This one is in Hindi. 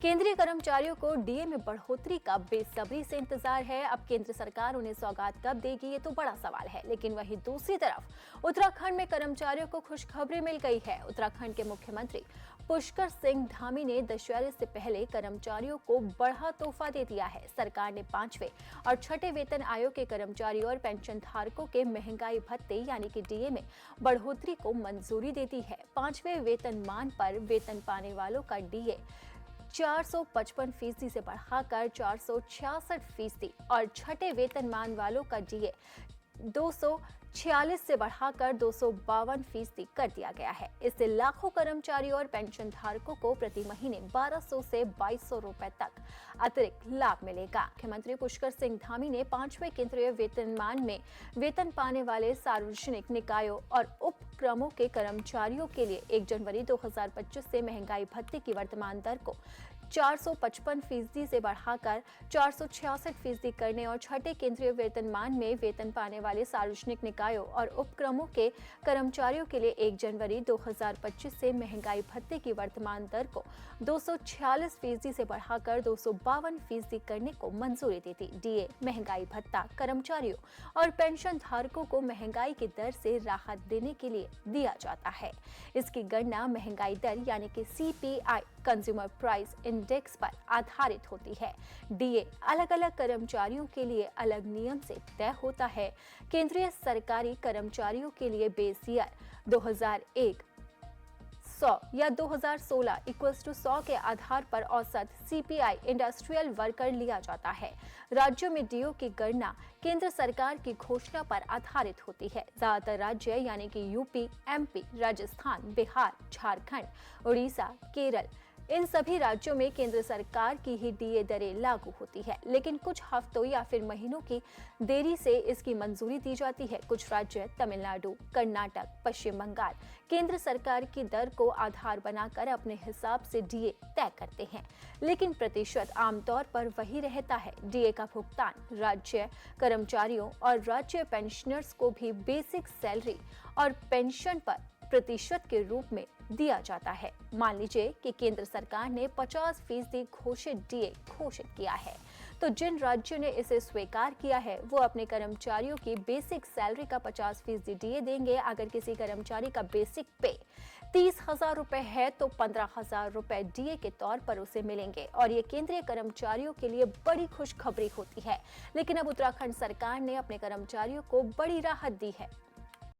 केंद्रीय कर्मचारियों को डीए में बढ़ोतरी का बेसब्री से इंतजार है। अब केंद्र सरकार उन्हें सौगात कब देगी, ये तो बड़ा सवाल है। लेकिन वहीं दूसरी तरफ उत्तराखंड में कर्मचारियों को खुशखबरी मिल गई है। उत्तराखंड के मुख्यमंत्री पुष्कर सिंह धामी ने दशहरे से पहले कर्मचारियों को बड़ा तोहफा दे दिया है। सरकार ने 5वें और 6ठे वेतन आयोग के कर्मचारियों और पेंशन धारकों के महंगाई भत्ते यानी कि डीए में बढ़ोतरी को मंजूरी दे दी है। 5वें वेतनमान पर वेतन पाने वालों का डीए 455% से बढ़ाकर 466% और 6ठे वेतनमान वालों का डीए 246 से बढ़ाकर 252% कर दिया गया है। इससे लाखों कर्मचारियों और पेंशन धारकों को प्रति महीने 1200 से 2200 रुपए तक अतिरिक्त लाभ मिलेगा। मुख्यमंत्री पुष्कर सिंह धामी ने 5वें केंद्रीय वेतनमान में वेतन पाने वाले सार्वजनिक निकायों और उपक्रमों के कर्मचारियों के लिए 1 जनवरी 2025 से महंगाई भत्ते की वर्तमान दर को 455% से बढ़ाकर 466% करने और 6ठे केंद्रीय वेतनमान में वेतन पाने वाले सार्वजनिक निकायों और उपक्रमों के कर्मचारियों के लिए 1 जनवरी 2025 से महंगाई भत्ते की वर्तमान दर को 246% से बढ़ाकर 252% करने को मंजूरी दी थी। डीए महंगाई भत्ता कर्मचारियों और पेंशन धारकों को महंगाई की दर से राहत देने के लिए दिया जाता है। इसकी गणना महंगाई दर यानी कि CPI कंज्यूमर प्राइस इंडेक्स पर आधारित होती है। डीए अलग अलग कर्मचारियों के लिए अलग नियम से तय होता है। केंद्रीय सरकारी कर्मचारियों के लिए बेस ईयर 2001 100 या 2016 100 के आधार पर औसत CPI इंडस्ट्रियल वर्कर लिया जाता है। राज्यों में डीओ की गणना केंद्र सरकार की घोषणा पर आधारित होती है। ज्यादातर राज्य यानी कि यूपी, MP, राजस्थान, बिहार, झारखंड, उड़ीसा, केरल, इन सभी राज्यों में केंद्र सरकार की ही डीए दरें लागू होती है। लेकिन कुछ हफ्तों या फिर महीनों की देरी से इसकी मंजूरी दी जाती है। कुछ राज्य तमिलनाडु, कर्नाटक, पश्चिम बंगाल केंद्र सरकार की दर को आधार बनाकर अपने हिसाब से डीए तय करते हैं, लेकिन प्रतिशत आमतौर पर वही रहता है। डीए का भुगतान राज्य कर्मचारियों और राज्य पेंशनर्स को भी बेसिक सैलरी और पेंशन पर प्रतिशत के रूप में दिया जाता है। मान लीजिए कि केंद्र सरकार ने 50% घोषित डीए घोषित किया है, तो जिन राज्यों ने इसे स्वीकार किया है वो अपने कर्मचारियों की बेसिक सैलरी का 50% डीए देंगे। अगर किसी कर्मचारी का बेसिक पे 30,000 रुपए है तो 15,000 रुपए डीए के तौर पर उसे मिलेंगे और ये केंद्रीय कर्मचारियों के लिए बड़ी खुशखबरी होती है। लेकिन अब उत्तराखंड सरकार ने अपने कर्मचारियों को बड़ी राहत दी है।